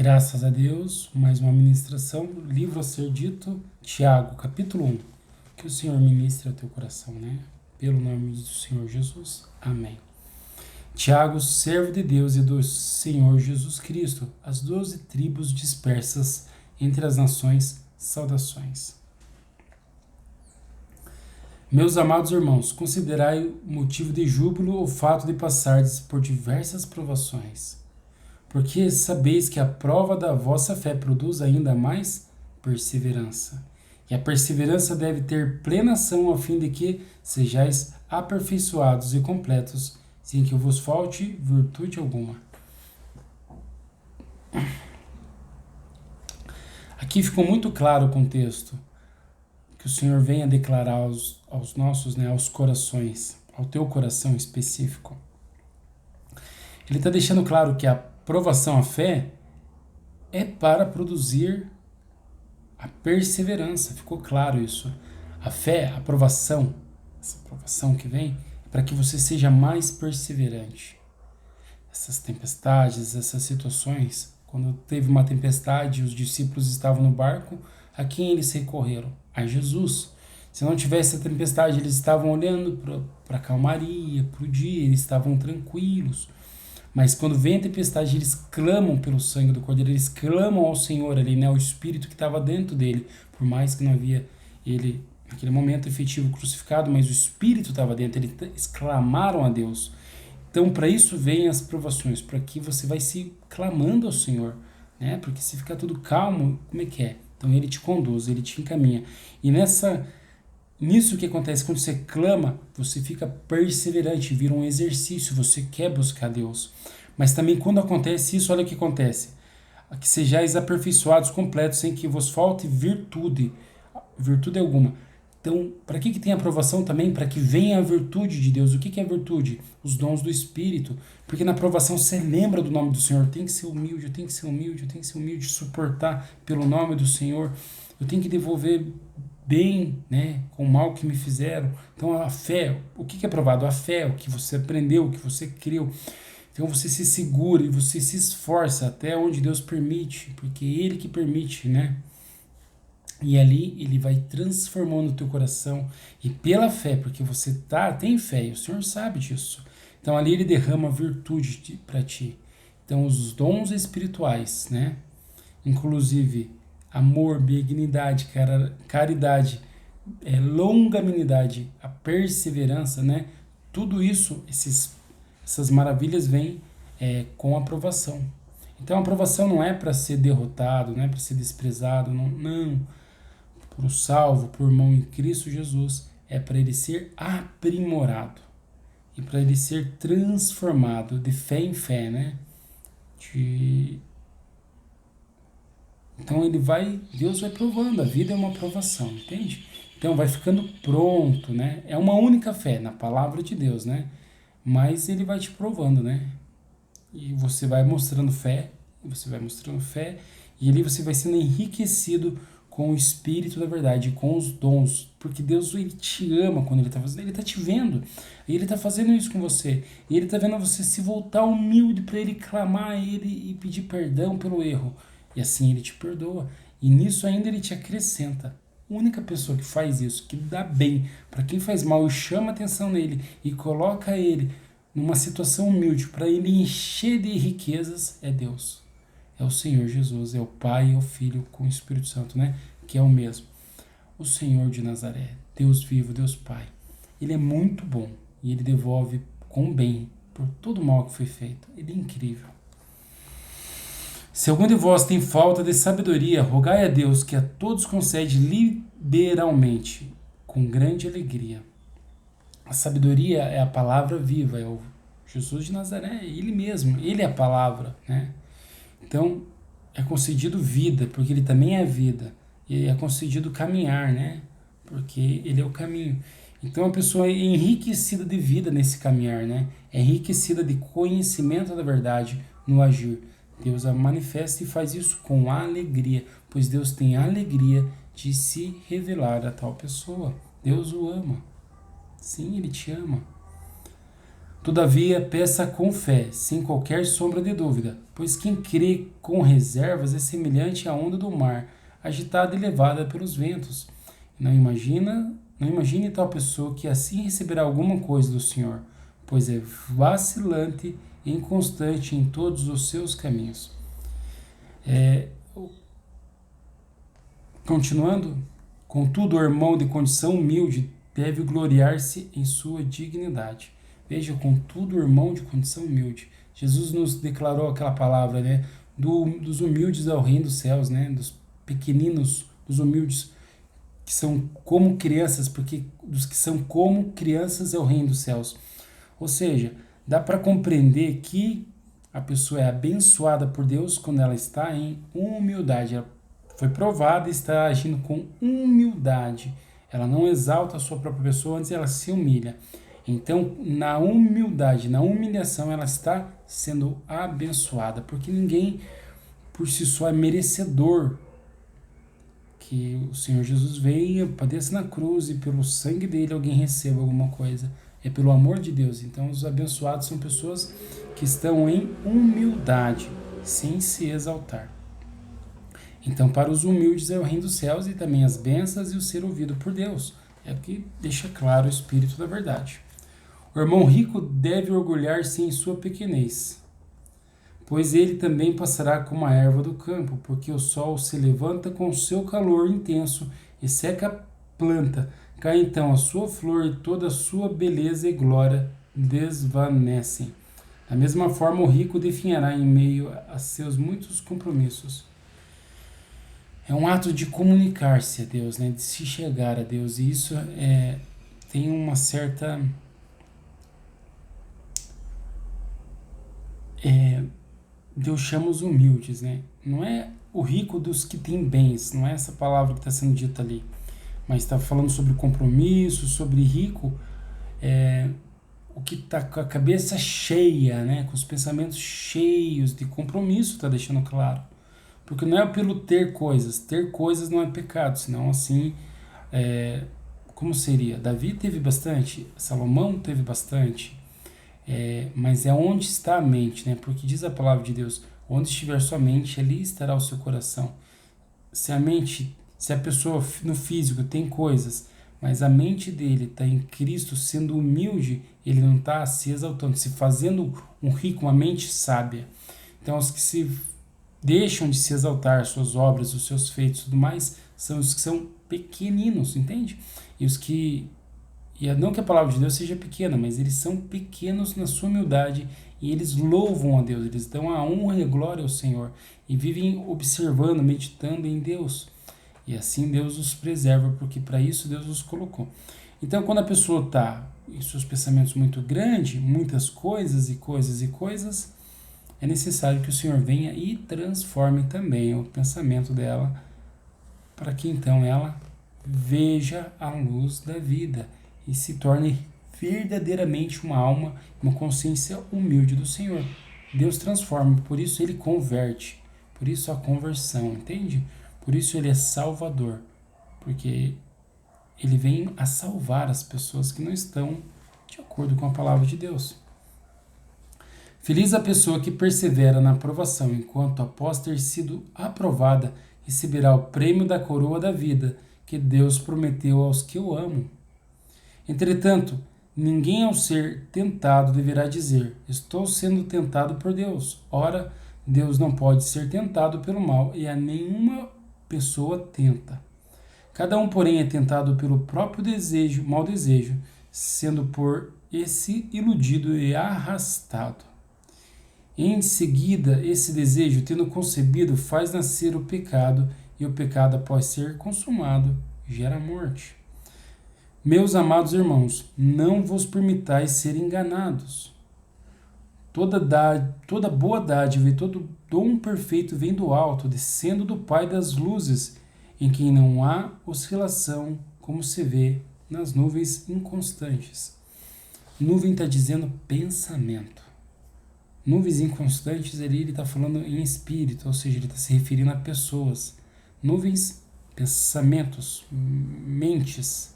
Graças a Deus, mais uma ministração, livro a ser dito, Tiago, capítulo 1. Que o Senhor ministre ao teu coração, né? Pelo nome do Senhor Jesus. Amém. Tiago, servo de Deus e do Senhor Jesus Cristo, as 12 tribos dispersas entre as nações, saudações. Meus amados irmãos, considerai motivo de júbilo o fato de passardes por diversas provações, porque sabeis que a prova da vossa fé produz ainda mais perseverança. E a perseverança deve ter plena ação, a fim de que sejais aperfeiçoados e completos, sem que vos falte virtude alguma. Aqui ficou muito claro o contexto que o Senhor venha declarar aos nossos, aos corações, ao teu coração específico. Ele está deixando claro que a provação à fé é para produzir a perseverança. Ficou claro isso. A fé, a aprovação, essa aprovação que vem, é para que você seja mais perseverante. Essas tempestades, essas situações, quando teve uma tempestade, os discípulos estavam no barco, a quem eles recorreram? A Jesus. Se não tivesse a tempestade, eles estavam olhando para a calmaria, para o dia, eles estavam tranquilos. Mas quando vem a tempestade, eles clamam pelo sangue do Cordeiro, eles clamam ao Senhor ali, o Espírito que estava dentro dele, por mais que não havia ele, naquele momento, efetivo crucificado, mas o Espírito estava dentro, eles clamaram a Deus. Então, para isso vêm as provações, para que você vai se clamando ao Senhor, porque se ficar tudo calmo, como é que é? Então, ele te conduz, ele te encaminha. E nisso que acontece, quando você clama, você fica perseverante, vira um exercício, você quer buscar Deus. Mas também quando acontece isso, olha o que acontece. Que sejais aperfeiçoados, completos, sem que vos falte virtude alguma. Então, para que tem aprovação também? Para que venha a virtude de Deus. O que é virtude? Os dons do Espírito. Porque na aprovação você lembra do nome do Senhor. Tem que ser humilde, eu tenho que ser humilde, eu tenho que ser humilde, suportar pelo nome do Senhor. Eu tenho que devolver bem, com o mal que me fizeram. Então a fé, o que é provado? A fé, o que você aprendeu, o que você creu. Então você se segura e você se esforça até onde Deus permite, porque é Ele que permite, E ali Ele vai transformando o teu coração e pela fé, porque você tem fé e o Senhor sabe disso. Então ali Ele derrama virtude para ti. Então os dons espirituais, inclusive amor, benignidade, caridade, longanimidade, a perseverança, tudo isso, essas maravilhas vêm com aprovação. Então a aprovação não é para ser derrotado, não é para ser desprezado, não. Para o salvo, por irmão em Cristo Jesus, é para ele ser aprimorado e para ele ser transformado de fé em fé, Então Deus vai provando, a vida é uma provação, entende? Então vai ficando pronto, É uma única fé na palavra de Deus, Mas ele vai te provando, E você vai mostrando fé, e ali você vai sendo enriquecido com o Espírito da verdade, com os dons, porque Deus ele te ama quando ele está fazendo, ele está te vendo, e ele está fazendo isso com você, e ele está vendo você se voltar humilde para ele, clamar a ele e pedir perdão pelo erro, e assim ele te perdoa, e nisso ainda ele te acrescenta. A única pessoa que faz isso, que dá bem para quem faz mal e chama atenção nele e coloca ele numa situação humilde para ele encher de riquezas, é Deus. É o Senhor Jesus, é o Pai, é o Filho com o Espírito Santo, que é o mesmo. O Senhor de Nazaré, Deus vivo, Deus Pai. Ele é muito bom e ele devolve com bem por todo o mal que foi feito. Ele é incrível. Se algum de vós tem falta de sabedoria, rogai a Deus que a todos concede liberalmente, com grande alegria. A sabedoria é a palavra viva, é o Jesus de Nazaré, é ele mesmo, ele é a palavra, Então, é concedido vida, porque ele também é vida. E é concedido caminhar, porque ele é o caminho. Então, a pessoa é enriquecida de vida nesse caminhar, É enriquecida de conhecimento da verdade no agir. Deus a manifesta e faz isso com alegria, pois Deus tem a alegria de se revelar a tal pessoa. Deus o ama. Sim, ele te ama. Todavia, peça com fé, sem qualquer sombra de dúvida, pois quem crê com reservas é semelhante à onda do mar, agitada e levada pelos ventos. Não imagine tal pessoa que assim receberá alguma coisa do Senhor, pois é vacilante e inconstante em todos os seus caminhos. Continuando, contudo, o irmão de condição humilde deve gloriar-se em sua dignidade. Veja, contudo, o irmão de condição humilde. Jesus nos declarou aquela palavra, né? Dos humildes ao reino dos céus, né? Dos pequeninos, dos humildes, que são como crianças, porque dos que são como crianças é o reino dos céus. Ou seja, dá para compreender que a pessoa é abençoada por Deus quando ela está em humildade. Ela foi provada e está agindo com humildade. Ela não exalta a sua própria pessoa, antes ela se humilha. Então, na humildade, na humilhação, ela está sendo abençoada, porque ninguém por si só é merecedor que o Senhor Jesus venha, padeça na cruz e pelo sangue dele alguém receba alguma coisa. É pelo amor de Deus. Então, os abençoados são pessoas que estão em humildade, sem se exaltar. Então, para os humildes é o reino dos céus e também as bênçãos e o ser ouvido por Deus. É o que deixa claro o Espírito da verdade. O irmão rico deve orgulhar-se em sua pequenez, pois ele também passará como a erva do campo, porque o sol se levanta com seu calor intenso e seca a planta. Cai então a sua flor e toda a sua beleza e glória desvanecem. Da mesma forma, o rico definhará em meio a seus muitos compromissos. É um ato de comunicar-se a Deus, né? De se chegar a Deus. E isso tem uma certa... Deus chama os humildes, né? Não é o rico dos que têm bens, não é essa palavra que está sendo dita ali. Mas está falando sobre compromisso, sobre rico, o que está com a cabeça cheia, né? Com os pensamentos cheios de compromisso, está deixando claro. Porque não é pelo ter coisas não é pecado, senão assim, como seria? Davi teve bastante, Salomão teve bastante, mas é onde está a mente, né? Porque diz a palavra de Deus, onde estiver sua mente, ali estará o seu coração. Se a pessoa no físico tem coisas, mas a mente dele está em Cristo, sendo humilde, ele não está se exaltando, se fazendo um rico, uma mente sábia. Então, os que se deixam de se exaltar, suas obras, os seus feitos e tudo mais, são os que são pequeninos, entende? E os que... E não que a palavra de Deus seja pequena, mas eles são pequenos na sua humildade e eles louvam a Deus, eles dão a honra e a glória ao Senhor e vivem observando, meditando em Deus. E assim Deus os preserva, porque para isso Deus os colocou. Então, quando a pessoa está em seus pensamentos muito grandes, muitas coisas, é necessário que o Senhor venha e transforme também o pensamento dela, para que então ela veja a luz da vida e se torne verdadeiramente uma alma, uma consciência humilde do Senhor. Deus transforma, por isso ele converte, por isso a conversão, entende? Por isso ele é salvador, porque ele vem a salvar as pessoas que não estão de acordo com a palavra de Deus. Feliz a pessoa que persevera na aprovação, enquanto após ter sido aprovada, receberá o prêmio da coroa da vida, que Deus prometeu aos que o amam. Entretanto, ninguém ao ser tentado deverá dizer, estou sendo tentado por Deus. Ora, Deus não pode ser tentado pelo mal, e a nenhuma pessoa tenta. Cada um, porém, é tentado pelo próprio desejo, mau desejo, sendo por esse iludido e arrastado. Em seguida, esse desejo, tendo concebido, faz nascer o pecado, e o pecado, após ser consumado, gera morte. Meus amados irmãos, não vos permitais ser enganados. Toda boa dádiva e todo dom perfeito vem do alto, descendo do Pai das luzes, em quem não há oscilação, como se vê nas nuvens inconstantes. Nuvem está dizendo pensamento. Nuvens inconstantes, ele está falando em espírito, ou seja, ele está se referindo a pessoas. Nuvens, pensamentos, mentes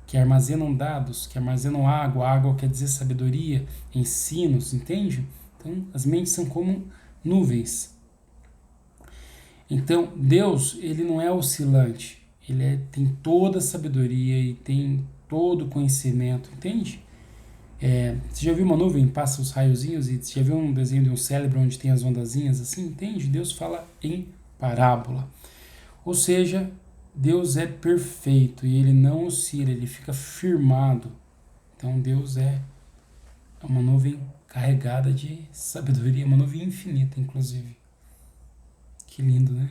que armazenam dados, que armazenam água. Água quer dizer sabedoria, ensinos, entende? Então, as mentes são como nuvens. Então, Deus, ele não é oscilante. Tem toda a sabedoria e tem todo o conhecimento, entende? Você já viu uma nuvem, passa os raiozinhos, e você já viu um desenho de um cérebro onde tem as ondazinhas assim, entende? Deus fala em parábola. Ou seja, Deus é perfeito e ele não oscila, ele fica firmado. Então Deus é uma nuvem carregada de sabedoria, uma nuvem infinita, inclusive. Que lindo, né?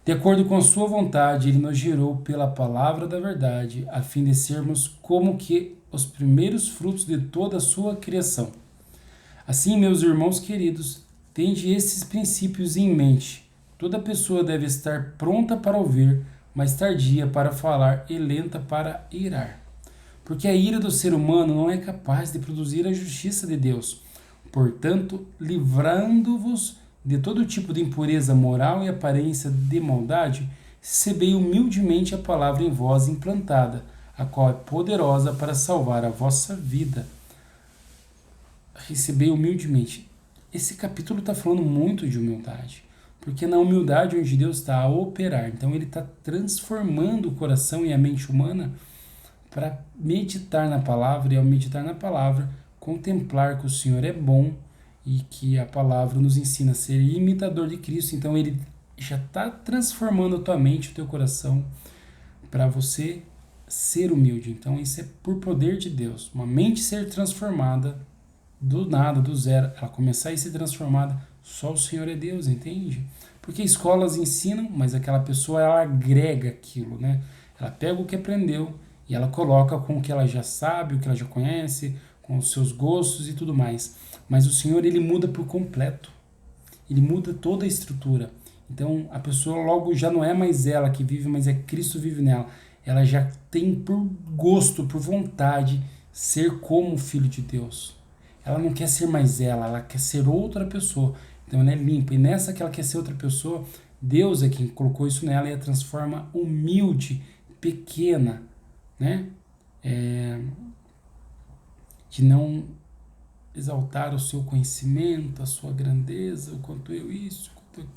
De acordo com a sua vontade, ele nos gerou pela palavra da verdade, a fim de sermos como que os primeiros frutos de toda a sua criação. Assim, meus irmãos queridos, tende esses princípios em mente. Toda pessoa deve estar pronta para ouvir, mas tardia para falar e lenta para irar. Porque a ira do ser humano não é capaz de produzir a justiça de Deus. Portanto, livrando-vos de todo tipo de impureza moral e aparência de maldade, recebei humildemente a palavra em vós implantada, a qual é poderosa para salvar a vossa vida. Recebei humildemente. Esse capítulo está falando muito de humildade, porque na humildade onde Deus está a operar, então ele está transformando o coração e a mente humana para meditar na palavra, e ao meditar na palavra, contemplar que o Senhor é bom e que a palavra nos ensina a ser imitador de Cristo. Então ele já está transformando a tua mente, o teu coração, para você ser humilde. Então isso é por poder de Deus. Uma mente ser transformada do nada, do zero, ela começar a ser transformada, só o Senhor é Deus, entende? Porque escolas ensinam, mas aquela pessoa ela agrega aquilo, né? Ela pega o que aprendeu e ela coloca com o que ela já sabe, o que ela já conhece, com os seus gostos e tudo mais. Mas o Senhor, ele muda por completo. Ele muda toda a estrutura. Então, a pessoa logo já não é mais ela que vive, mas é Cristo vive nela. Ela já tem por gosto, por vontade, ser como o Filho de Deus. Ela não quer ser mais ela quer ser outra pessoa. Então, ela é limpa. E nessa que ela quer ser outra pessoa, Deus é quem colocou isso nela e a transforma humilde, pequena, né? De não exaltar o seu conhecimento, a sua grandeza, o quanto eu isso, o quanto eu...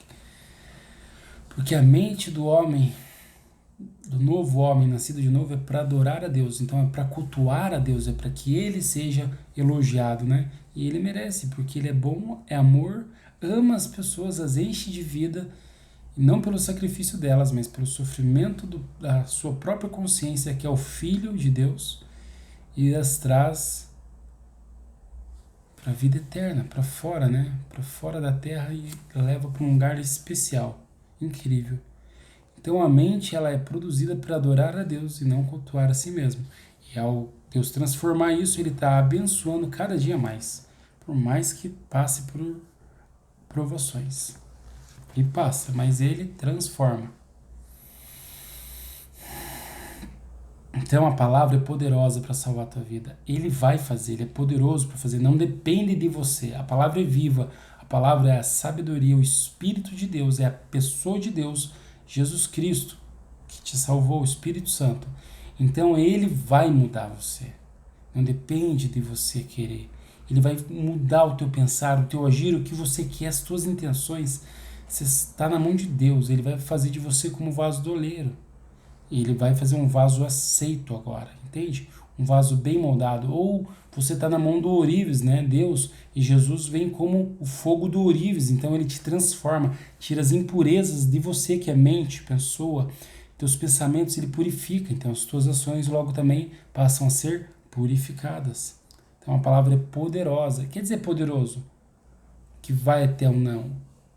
Porque a mente do homem, do novo homem, nascido de novo, é para adorar a Deus. Então é para cultuar a Deus, é para que ele seja elogiado, né? E ele merece, porque ele é bom, é amor, ama as pessoas, as enche de vida, não pelo sacrifício delas, mas pelo sofrimento da sua própria consciência, que é o Filho de Deus, e as traz para a vida eterna, para fora, né? Para fora da terra e leva para um lugar especial, incrível. Então a mente ela é produzida para adorar a Deus e não cultuar a si mesmo. E ao Deus transformar isso, ele está abençoando cada dia mais, por mais que passe por provações. E passa, mas ele transforma. Então a palavra é poderosa para salvar a tua vida. Ele vai fazer, ele é poderoso para fazer, não depende de você. A palavra é viva, a palavra é a sabedoria, o Espírito de Deus, é a pessoa de Deus, Jesus Cristo, que te salvou, o Espírito Santo. Então ele vai mudar você. Não depende de você querer. Ele vai mudar o teu pensar, o teu agir, o que você quer, as tuas intenções. Você está na mão de Deus, ele vai fazer de você como vaso do oleiro. E ele vai fazer um vaso aceito agora, entende? Um vaso bem moldado. Ou você está na mão do ourives, né? Deus e Jesus vem como o fogo do ourives. Então ele te transforma, tira as impurezas de você, que é mente, pessoa. Teus pensamentos ele purifica. Então as tuas ações logo também passam a ser purificadas. Então a palavra é poderosa. Quer dizer poderoso? Que vai até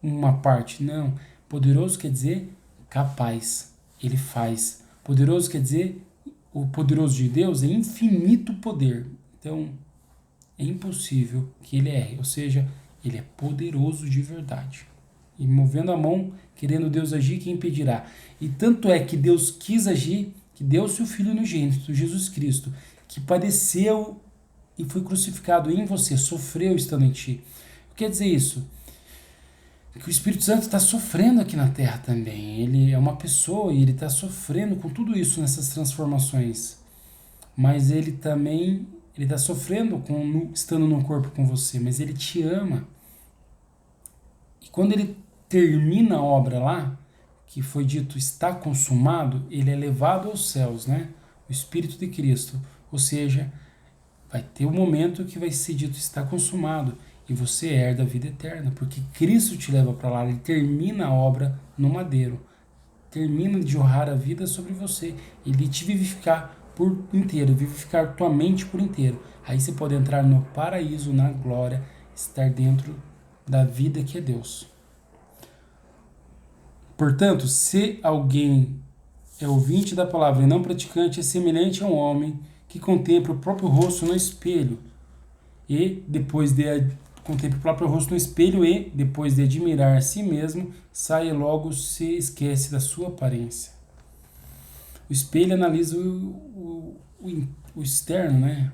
uma parte. Não. Poderoso quer dizer capaz. Ele faz. Poderoso quer dizer, o poderoso de Deus é infinito poder. Então, é impossível que ele erre. Ou seja, ele é poderoso de verdade. E movendo a mão, querendo Deus agir, quem impedirá? E tanto é que Deus quis agir, que deu seu Filho unigênito, Jesus Cristo, que padeceu e foi crucificado em você, sofreu estando em ti. O que quer dizer isso? que o Espírito Santo está sofrendo aqui na Terra também. Ele é uma pessoa e ele está sofrendo com tudo isso nessas transformações. Mas ele também ele está sofrendo estando no corpo com você, mas ele te ama. E quando ele termina a obra lá, que foi dito está consumado, ele é levado aos céus, né? O Espírito de Cristo. Ou seja, vai ter um momento que vai ser dito está consumado e você herda a vida eterna, porque Cristo te leva para lá, ele termina a obra no madeiro, termina de jorrar a vida sobre você, ele te vivificar por inteiro, vivificar tua mente por inteiro. Aí você pode entrar no paraíso, na glória, estar dentro da vida que é Deus. Portanto, se alguém é ouvinte da palavra e não praticante, é semelhante a um homem que contempla o próprio rosto no espelho e depois de contempla o próprio rosto no espelho e depois de admirar a si mesmo, sai e logo se esquece da sua aparência. O espelho analisa o externo, né?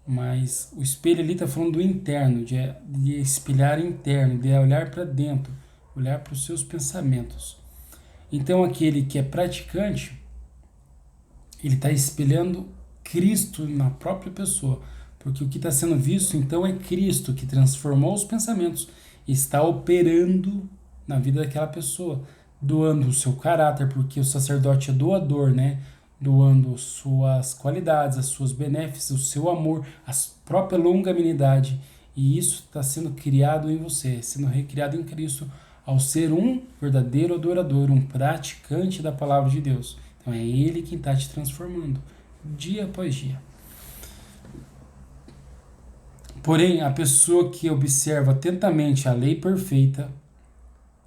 Mas o espelho ali está falando do interno, de espelhar interno, de olhar para dentro, olhar para os seus pensamentos. Então aquele que é praticante, ele está espelhando Cristo na própria pessoa, porque o que está sendo visto então é Cristo que transformou os pensamentos e está operando na vida daquela pessoa, doando o seu caráter, porque o sacerdote é doador, né? Doando suas qualidades, as suas benéficas, o seu amor, a própria longanimidade, e isso está sendo criado em você, sendo recriado em Cristo, ao ser um verdadeiro adorador, um praticante da palavra de Deus. Então é Ele quem está te transformando, dia após dia. Porém, a pessoa que observa atentamente a lei perfeita,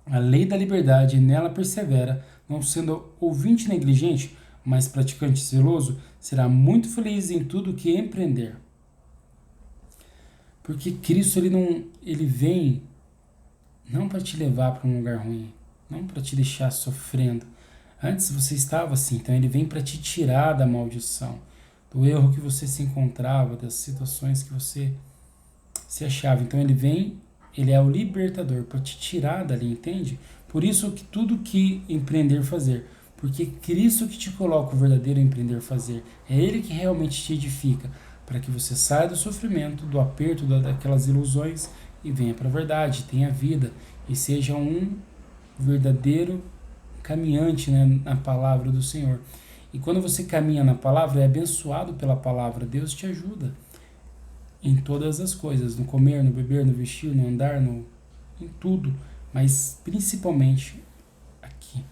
a lei da liberdade, e nela persevera, não sendo ouvinte negligente, mas praticante zeloso, será muito feliz em tudo que empreender. Porque Cristo ele vem não para te levar para um lugar ruim, não para te deixar sofrendo. Antes você estava assim, então ele vem para te tirar da maldição, do erro que você se encontrava, das situações que você se achava. Então ele é o libertador para te tirar dali, entende? Por isso que tudo que empreender fazer, porque Cristo que te coloca o verdadeiro empreender fazer, é Ele que realmente te edifica, para que você saia do sofrimento, do aperto, daquelas ilusões e venha para a verdade, tenha vida e seja um verdadeiro caminhante, né, na palavra do Senhor. E quando você caminha na palavra, é abençoado pela palavra, Deus te ajuda em todas as coisas, no comer, no beber, no vestir, no andar, em tudo, mas principalmente aqui.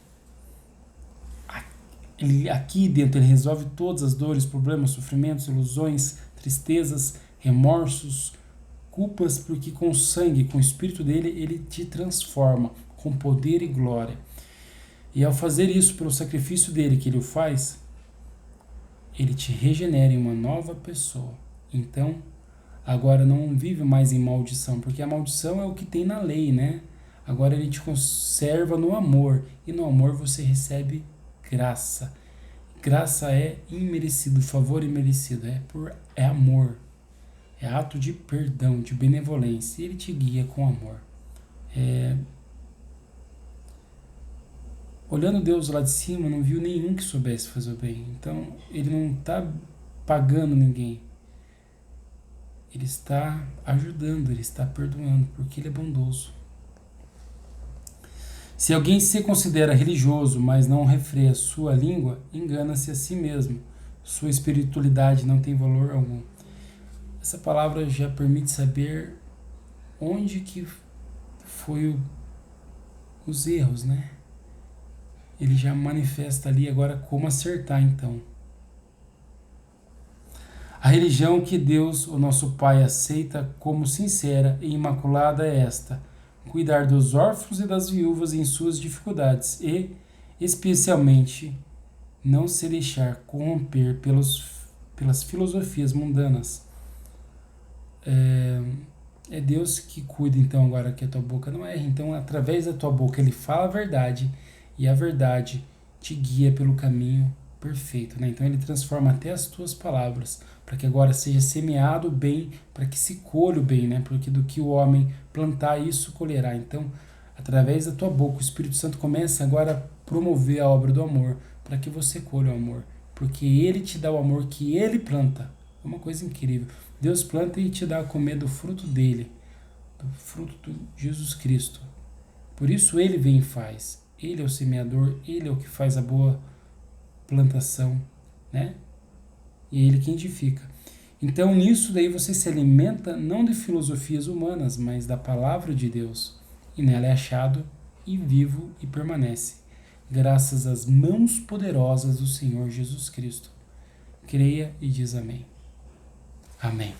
Aqui dentro ele resolve todas as dores, problemas, sofrimentos, ilusões, tristezas, remorsos, culpas, porque com o sangue, com o Espírito dele, ele te transforma com poder e glória. E ao fazer isso pelo sacrifício dele que ele o faz, ele te regenera em uma nova pessoa. Então, agora não vive mais em maldição, porque a maldição é o que tem na lei, né? Agora ele te conserva no amor, e no amor você recebe graça. Graça é imerecido, favor imerecido, é amor, é ato de perdão, de benevolência, e ele te guia com amor. Olhando Deus lá de cima, não viu nenhum que soubesse fazer o bem, então ele não está pagando ninguém, ele está ajudando, ele está perdoando, porque ele é bondoso. Se alguém se considera religioso, mas não refreia sua língua, engana-se a si mesmo. Sua espiritualidade não tem valor algum. Essa palavra já permite saber onde que foi os erros, né? Ele já manifesta ali agora como acertar, então. A religião que Deus, o nosso Pai, aceita como sincera e imaculada é esta: cuidar dos órfãos e das viúvas em suas dificuldades e, especialmente, não se deixar corromper pelas filosofias mundanas. É Deus que cuida, então, agora que a tua boca não erra. Então, através da tua boca, ele fala a verdade e a verdade te guia pelo caminho perfeito, né? Então, ele transforma até as tuas palavras para que agora seja semeado o bem, para que se colha o bem, né? Porque do que o homem plantar, isso colherá. Então, Através da tua boca, o Espírito Santo começa agora a promover a obra do amor, para que você colha o amor. Porque Ele te dá o amor que Ele planta. É uma coisa incrível. Deus planta e te dá a comer do fruto dele, do fruto de Jesus Cristo. Por isso Ele vem e faz. Ele é o semeador, Ele é o que faz a boa plantação, né? E é Ele quem edifica. Então, nisso daí você se alimenta não de filosofias humanas, mas da palavra de Deus. E nela é achado e vivo e permanece, graças às mãos poderosas do Senhor Jesus Cristo. Creia e diz amém. Amém.